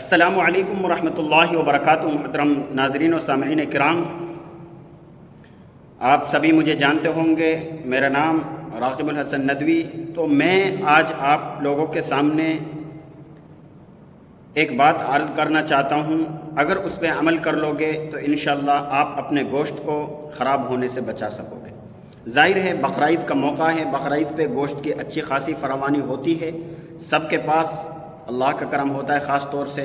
السلام علیکم ورحمۃ اللہ وبرکاتہ۔ محترم ناظرین و سامعین کرام، آپ سبھی مجھے جانتے ہوں گے، میرا نام راغب الحسن ندوی۔ تو میں آج آپ لوگوں کے سامنے ایک بات عرض کرنا چاہتا ہوں، اگر اس پہ عمل کر لو گے تو انشاءاللہ آپ اپنے گوشت کو خراب ہونے سے بچا سکو گے۔ ظاہر ہے بقرعید کا موقع ہے، بقرعید پہ گوشت کی اچھی خاصی فراوانی ہوتی ہے، سب کے پاس اللہ کا کرم ہوتا ہے، خاص طور سے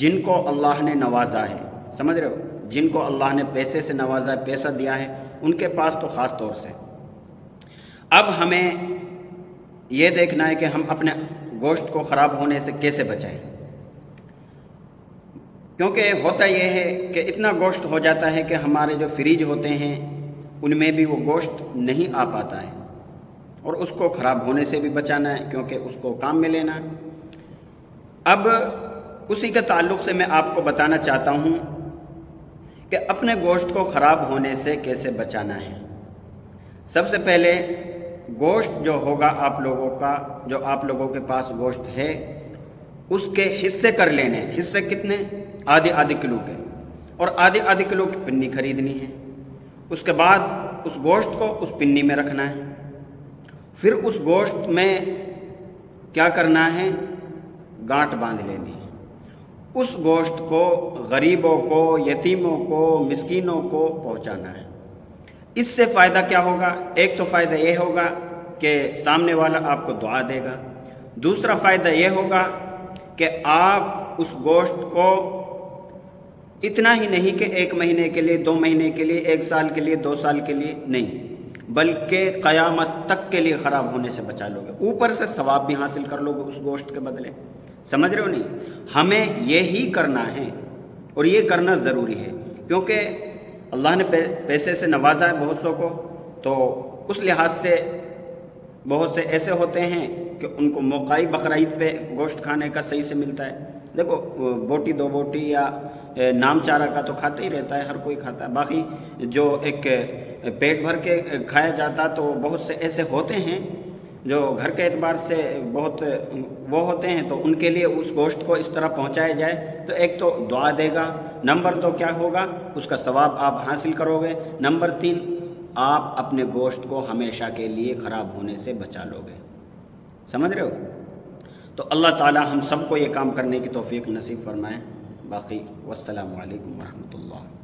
جن کو اللہ نے نوازا ہے، سمجھ رہے ہو، جن کو اللہ نے پیسے سے نوازا ہے، پیسہ دیا ہے، ان کے پاس تو خاص طور سے۔ اب ہمیں یہ دیکھنا ہے کہ ہم اپنے گوشت کو خراب ہونے سے کیسے بچائیں، کیونکہ ہوتا یہ ہے کہ اتنا گوشت ہو جاتا ہے کہ ہمارے جو فریج ہوتے ہیں ان میں بھی وہ گوشت نہیں آ پاتا ہے، اور اس کو خراب ہونے سے بھی بچانا ہے کیونکہ اس کو کام میں لینا ہے۔ اب اسی کے تعلق سے میں آپ کو بتانا چاہتا ہوں کہ اپنے گوشت کو خراب ہونے سے کیسے بچانا ہے۔ سب سے پہلے گوشت جو ہوگا آپ لوگوں کا، جو آپ لوگوں کے پاس گوشت ہے، اس کے حصے کر لینے۔ حصے کتنے؟ آدھے کلو کے، اور آدھے کلو کی پنی خریدنی ہے۔ اس کے بعد اس گوشت کو اس پنی میں رکھنا ہے۔ پھر اس گوشت میں کیا کرنا ہے؟ گانٹھ باندھ لینی ہے۔ اس گوشت کو غریبوں کو، یتیموں کو، مسکینوں کو پہنچانا ہے۔ اس سے فائدہ کیا ہوگا؟ ایک تو فائدہ یہ ہوگا کہ سامنے والا آپ کو دعا دے گا، دوسرا فائدہ یہ ہوگا کہ آپ اس گوشت کو اتنا ہی نہیں کہ 1 مہینے کے لیے، 2 مہینے کے لیے، 1 سال کے لیے، 2 سال کے لیے نہیں، بلکہ قیامت تک کے لیے خراب ہونے سے بچا لو گے، اوپر سے ثواب بھی حاصل کر لو گے اس گوشت کے بدلے۔ سمجھ رہے ہو نہیں؟ ہمیں یہی کرنا ہے، اور یہ کرنا ضروری ہے، کیونکہ اللہ نے پیسے سے نوازا ہے بہت سو کو، تو اس لحاظ سے بہت سے ایسے ہوتے ہیں کہ ان کو موقعی بقرعید پہ گوشت کھانے کا صحیح سے ملتا ہے۔ دیکھو بوٹی 2 بوٹی یا نام چارہ کا تو کھاتا ہی رہتا ہے، ہر کوئی کھاتا ہے، باقی جو ایک پیٹ بھر کے کھایا جاتا تو بہت سے ایسے ہوتے ہیں جو گھر کے اعتبار سے بہت وہ ہوتے ہیں، تو ان کے لیے اس گوشت کو اس طرح پہنچایا جائے تو ایک تو دعا دے گا، نمبر 2 کیا ہوگا؟ اس کا ثواب آپ حاصل کرو گے، نمبر 3 آپ اپنے گوشت کو ہمیشہ کے لیے خراب ہونے سے بچا لو گے۔ سمجھ رہے ہو؟ تو اللہ تعالی ہم سب کو یہ کام کرنے کی توفیق نصیب فرمائے۔ باقی والسلام علیکم ورحمۃ اللہ۔